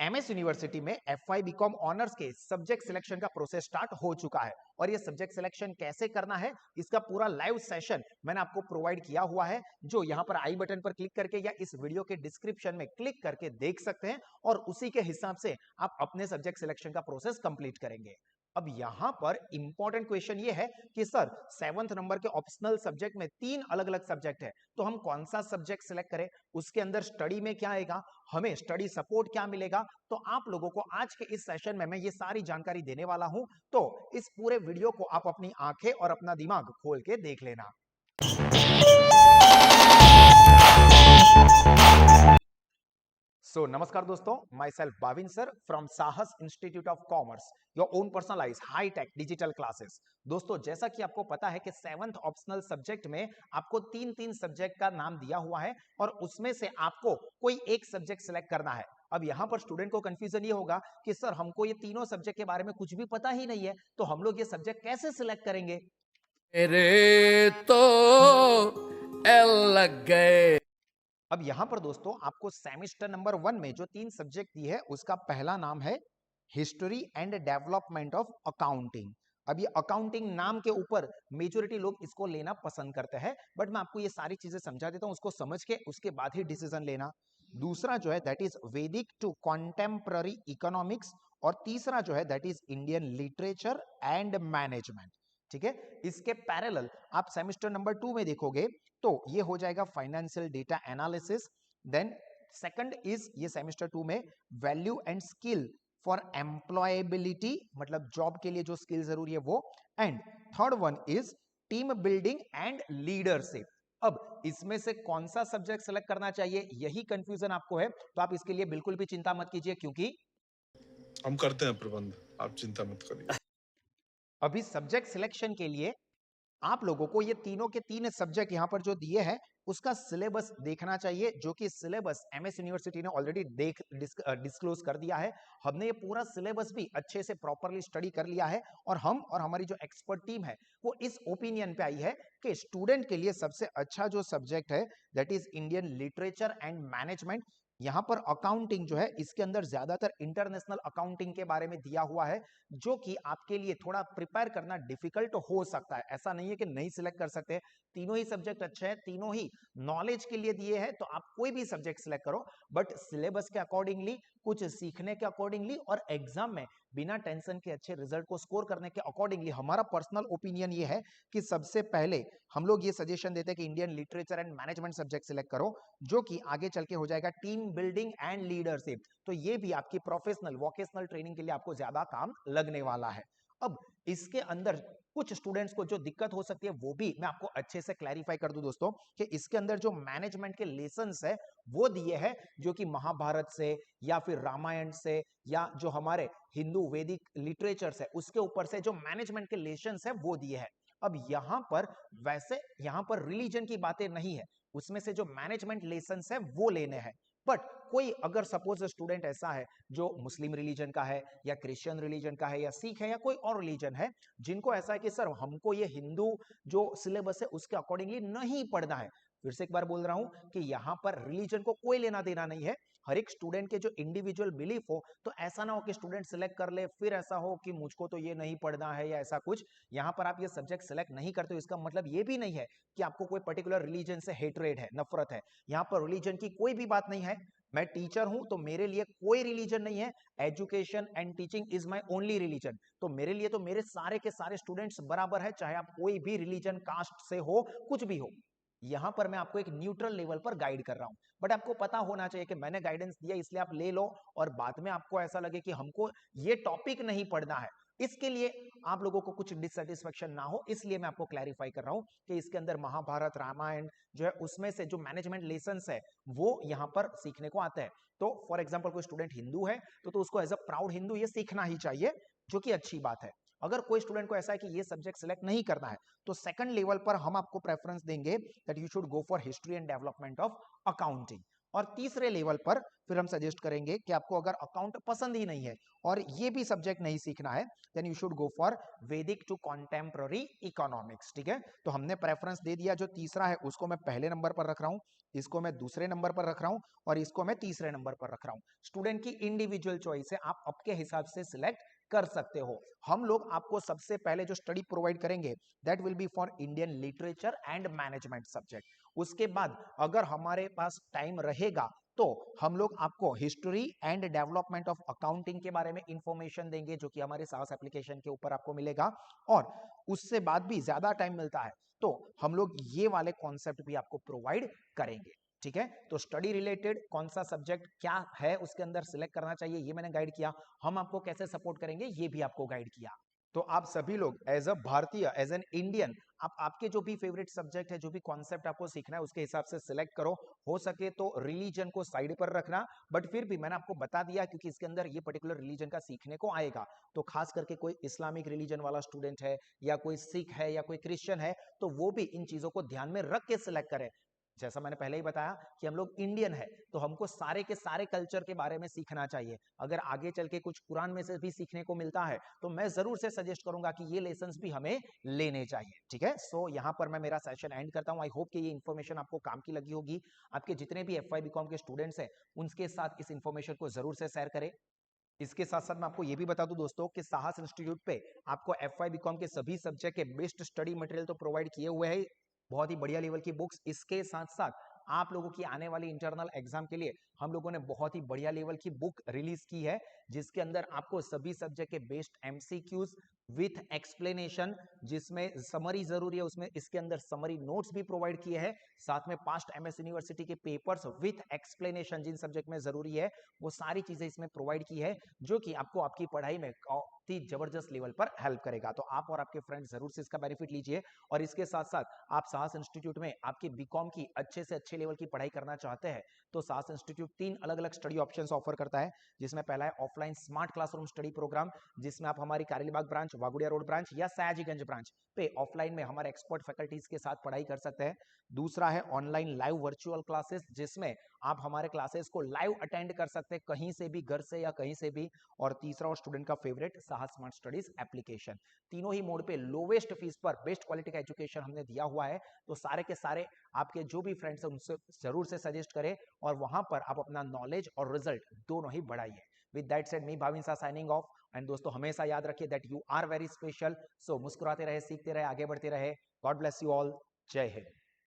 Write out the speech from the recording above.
MS university में FY BCom honours के subject selection का प्रोसेस स्टार्ट हो चुका है और ये सब्जेक्ट सिलेक्शन कैसे करना है इसका पूरा लाइव सेशन मैंने आपको प्रोवाइड किया हुआ है, जो यहां पर आई बटन पर क्लिक करके या इस वीडियो के डिस्क्रिप्शन में क्लिक करके देख सकते हैं और उसी के हिसाब से आप अपने सब्जेक्ट सिलेक्शन का प्रोसेस कंप्लीट करेंगे। अब यहां पर इंपॉर्टेंट क्वेश्चन ये है कि सर 7th नंबर के ऑप्शनल सब्जेक्ट में 3 अलग अलग सब्जेक्ट है, तो हम कौन सा सब्जेक्ट सिलेक्ट करें, उसके अंदर स्टडी में क्या आएगा, हमें स्टडी सपोर्ट क्या मिलेगा। तो आप लोगों को आज के इस सेशन में मैं ये सारी जानकारी देने वाला हूं, तो इस पूरे वीडियो को आप अपनी आंखें और अपना दिमाग खोल के देख लेना। So, नमस्कार दोस्तों, myself Bhavin sir from Sahas institute of commerce, your own personalize high tech digital classes. दोस्तों, जैसा कि आपको पता है कि 7th ऑप्शनल सब्जेक्ट में आपको तीन सब्जेक्ट का नाम दिया हुआ है और उसमें से आपको कोई एक सब्जेक्ट सिलेक्ट करना है। अब यहां पर स्टूडेंट को कंफ्यूजन ये होगा कि सर हमको ये तीनों सब्जेक्ट के बारे में कुछ भी पता ही नहीं है, तो हम लोग ये सब्जेक्ट कैसे सिलेक्ट करेंगे। मेरे तो एल लग गए। अब यहां पर दोस्तों आपको सेमेस्टर नंबर 1 में जो 3 सब्जेक्ट दी है उसका पहला नाम है history and development of accounting. अब ये अकाउंटिंग नाम के ऊपर मेजोरिटी लोग इसको लेना पसंद करते हैं, बट मैं आपको ये सारी चीजें समझा देता हूं, उसको समझ के उसके बाद ही डिसीजन लेना। दूसरा जो है दैट इज वैदिक टू कॉन्टेम्पररी इकोनॉमिक्स और तीसरा जो है that is Indian literature and management. ठीक है, इसके पैरेलल आप सेमेस्टर नंबर 2 में देखोगे तो ये हो जाएगा financial data analysis. Then second is ये सेमेस्टर 2 में value and skill for employability, मतलब जॉब के लिए जो स्किल जरूरी है वो। And third one is team building and leadership. अब इसमें से कौन सा सब्जेक्ट सेलेक्ट करना चाहिए, यही कंफ्यूजन आपको है, तो आप इसके लिए बिल्कुल भी चिंता मत कीजिए, क्योंकि हम करते हैं प्रबंध, आप चिंता मत करिए। अभी सब्जेक्ट सिलेक्शन के लिए आप लोगों को ये तीनों के तीन सब्जेक्ट यहां पर जो दिए हैं उसका सिलेबस देखना चाहिए, जो कि सिलेबस एमएस यूनिवर्सिटी ने ऑलरेडी डिस्क्लोज कर दिया है। हमने ये पूरा सिलेबस भी अच्छे से प्रॉपरली स्टडी कर लिया है और हम और हमारी जो एक्सपर्ट टीम है वो इस ओपिनियन पे आई है कि स्टूडेंट के लिए सबसे अच्छा जो सब्जेक्ट है that is Indian literature and management. यहां पर अकाउंटिंग जो है इसके अंदर ज्यादातर इंटरनेशनल अकाउंटिंग के बारे में दिया हुआ है, जो कि आपके लिए थोड़ा प्रिपेयर करना डिफिकल्ट हो सकता है। ऐसा नहीं है कि नहीं सिलेक्ट कर सकते, तीनों ही सब्जेक्ट अच्छे हैं, तीनों ही नॉलेज के लिए दिए हैं, तो आप कोई भी सब्जेक्ट सिलेक्ट करो, बट सिलेबस के अकॉर्डिंगली, कुछ सीखने के अकॉर्डिंगली और एग्जाम में बिना टेंशन के अच्छे रिजल्ट को स्कोर करने के अकॉर्डिंगली हमारा पर्सनल ओपिनियन ये है कि सबसे पहले हम लोग ये सजेशन देते हैं कि Indian literature and management subject select करो, जो कि आगे चल के हो जाएगा टीम बिल्डिंग एंड लीडरशिप। तो ये भी आपकी प्रोफेशनल वोकेशनल ट्रेनिंग के लिए आपको ज्यादा काम लगने वाला है। अब इसके अंदर कुछ स्टूडेंट्स को जो दिक्कत हो सकती है वो भी मैं आपको अच्छे से क्लैरिफाई कर दूं दोस्तों, कि इसके अंदर जो मैनेजमेंट के लेसन्स है वो दिए हैं, जो कि महाभारत से या फिर रामायण से या जो हमारे हिंदू वैदिक लिटरेचर है उसके ऊपर से जो मैनेजमेंट के लेसन्स है वो दिए हैं। अब यहां पर वैसे यहां पर रिलीजन की बातें नहीं है, उसमें से जो मैनेजमेंट लेसन्स है वो लेने हैं। बट कोई अगर सपोज स्टूडेंट ऐसा है जो मुस्लिम रिलीजन का है या क्रिश्चियन रिलीजन का है या सिख है या कोई और रिलीजन है, जिनको ऐसा है कि सर हमको ये हिंदू जो सिलेबस है उसके अकॉर्डिंगली नहीं पढ़ना है, फिर से एक बार बोल रहा हूं कि यहां पर रिलीजन को कोई लेना देना नहीं है, हर एक स्टूडेंट के जो इंडिविजुअल बिलीफ हो, तो ऐसा ना हो कि स्टूडेंट सिलेक्ट कर ले फिर ऐसा हो कि मुझको तो ये नहीं पढ़ना है या ऐसा कुछ। यहां पर आप ये सब्जेक्ट सिलेक्ट नहीं करते हो इसका मतलब ये भी नहीं है कि आपको कोई पर्टिकुलर रिलीजन से हेटरेड है, नफरत है। यहां पर रिलीजन की कोई भी बात नहीं है, मैं टीचर हूं तो मेरे लिए कोई रिलीजन नहीं है, education and teaching is my only religion. तो मेरे लिए तो मेरे सारे के सारे स्टूडेंट्स बराबर है, चाहे आप कोई भी रिलीजन कास्ट से हो, कुछ भी हो। यहां पर मैं आपको एक न्यूट्रल लेवल पर गाइड कर रहा हूं, बट आपको पता होना चाहिए कि मैंने गाइडेंस दिया इसलिए आप ले लो और बाद में आपको ऐसा लगे कि हमको ये टॉपिक नहीं पढ़ना है, इसके लिए आप लोगों को कुछ डिससेटिस्फेक्शन ना हो, इसलिए मैं आपको क्लैरिफाई कर रहा हूं कि इसके अंदर महाभारत रामायण जो है उसमें से जो मैनेजमेंट लेसन्स है वो यहां पर सीखने को आते हैं। तो फॉर एग्जांपल कोई स्टूडेंट हिंदू है तो उसको एज अ प्राउड हिंदू ये सीखना ही चाहिए, जो कि अच्छी बात है। अगर कोई स्टूडेंट को ऐसा है कि ये सब्जेक्ट सिलेक्ट नहीं करना है, तो सेकंड लेवल पर हम आपको प्रेफरेंस देंगे that you should go for history and development of accounting. और तीसरे लेवल पर फिर हम सजेस्ट करेंगे कि आपको अगर अकाउंट पसंद ही नहीं है और ये भी सब्जेक्ट नहीं सीखना है, then you should go for Vedic to contemporary economics. ठीक है, तो हमने प्रेफरेंस दे दिया, जो तीसरा है उसको मैं पहले नंबर पर रख रहा हूं, इसको मैं दूसरे नंबर पर रख रहा हूं और इसको मैं तीसरे नंबर पर रख रहा हूं। स्टूडेंट की इंडिविजुअल चॉइस है, आप आपके हिसाब से सिलेक्ट कर सकते हो। हम लोग आपको सबसे पहले जो स्टडी प्रोवाइड करेंगे that will be for Indian literature and management subject. उसके बाद अगर हमारे पास टाइम रहेगा तो हम लोग आपको history and development of accounting के बारे में इंफॉर्मेशन देंगे, जो कि हमारे साहस एप्लीकेशन के ऊपर आपको मिलेगा। और उससे बाद भी ज्यादा टाइम मिलता है तो हम लोग ये वाले कॉन्सेप्ट भी आपको प्रोवाइड करेंगे। ठीक है, तो स्टडी रिलेटेड कौन सा सब्जेक्ट क्या है उसके अंदर सिलेक्ट करना चाहिए ये मैंने गाइड किया, हम आपको कैसे सपोर्ट करेंगे ये भी आपको गाइड किया। तो आप सभी लोग एज अ भारतीय, एज एन इंडियन, आप आपके जो भी फेवरेट सब्जेक्ट है, जो भी कॉन्सेप्ट आपको सीखना है उसके हिसाब से सिलेक्ट करो। हो सके तो रिलीजन को साइड पर रखना, बट फिर भी मैंने आपको बता दिया क्योंकि इसके अंदर ये पर्टिकुलर रिलीजन का सीखने को आएगा, तो खास करके कोई इस्लामिक रिलीजन वाला स्टूडेंट है या कोई सिख है या कोई क्रिश्चियन है तो वो भी इन चीजों को ध्यान में रख के सिलेक्ट करे। जैसा मैंने पहले ही बताया कि हम लोग इंडियन है तो हमको सारे के सारे कल्चर के बारे में सीखना चाहिए। अगर आगे चल के कुछ कुरान में से भी सीखने को मिलता है तो मैं जरूर से सजेस्ट करूंगा कि ये लेसन्स भी हमें लेने चाहिए। ठीक है, सो यहां पर मैं मेरा सेशन एंड करता हूं। आई होप कि ये इन्फॉर्मेशन आपको काम की लगी होगी। आपके जितने भी FY BCom के स्टूडेंट्स हैं उनके साथ इस इन्फॉर्मेशन को जरूर से शेयर करें। इसके साथ साथ मैं आपको ये भी बता दूं दोस्तों कि साहस इंस्टीट्यूट पे आपको FY BCom के सभी सब्जेक्ट के बेस्ट स्टडी मटेरियल तो प्रोवाइड किए हुए हैं, बहुत ही बढ़िया लेवल की बुक्स। इसके साथ साथ आप लोगों की आने वाली इंटरनल एग्जाम के लिए हम लोगों ने बहुत ही बढ़िया लेवल की बुक रिलीज की है, जिसके अंदर आपको सभी सब्जेक्ट के बेस्ट MCQs विथ एक्सप्लेनेशन, जिसमें समरी जरूरी है उसमें इसके अंदर समरी नोट्स भी प्रोवाइड किए हैं, साथ में पास्ट MS यूनिवर्सिटी के पेपर्स विथ एक्सप्लेनेशन जिन सब्जेक्ट में जरूरी है वो सारी चीजें इसमें प्रोवाइड की है, जो कि आपको आपकी पढ़ाई में काफी जबरदस्त लेवल पर हेल्प करेगा। तो आप और आपके फ्रेंड्स जरूर से इसका बेनिफिट लीजिए। और इसके साथ साथ आप साहस इंस्टीट्यूट में आपकी BCom की अच्छे से अच्छे लेवल की पढ़ाई करना चाहते हैं तो साहस इंस्टीट्यूट 3 अलग अलग स्टडी ऑप्शंस ऑफर करता है, जिसमें पहला है offline smart classroom study program, जिसमें आप हमारी Karelibaug branch, Waghodia road branch या सयाजीगंज ब्रांच पे ऑफलाइन में हमारे एक्सपर्ट फैकल्टीज के साथ पढ़ाई कर सकते हैं। दूसरा है ऑनलाइन लाइव वर्चुअल क्लासेस, जिसमें आप हमारे क्लासेस को लाइव अटेंड कर सकते हैं कहीं से भी, घर से या कहीं से भी। और तीसरा और स्टूडेंट का फेवरेट साहस स्मार्ट स्टडीज एप्लीकेशन। तीनों ही मोड पे लोवेस्ट फीस पर बेस्ट क्वालिटी का एजुकेशन हमने दिया हुआ है, तो सारे के सारे आपके जो भी फ्रेंड्स हैं उनसे जरूर से सजेस्ट करें और वहां पर आप अपना नॉलेज और रिजल्ट दोनों ही बढ़ाइए। With that said, me Bhavin सा साइनिंग ऑफ। एंड दोस्तों हमेशा याद रखिए that you are very special. So मुस्कुराते रहे, सीखते रहे, आगे बढ़ते रहे। God bless you all. जय हिंद।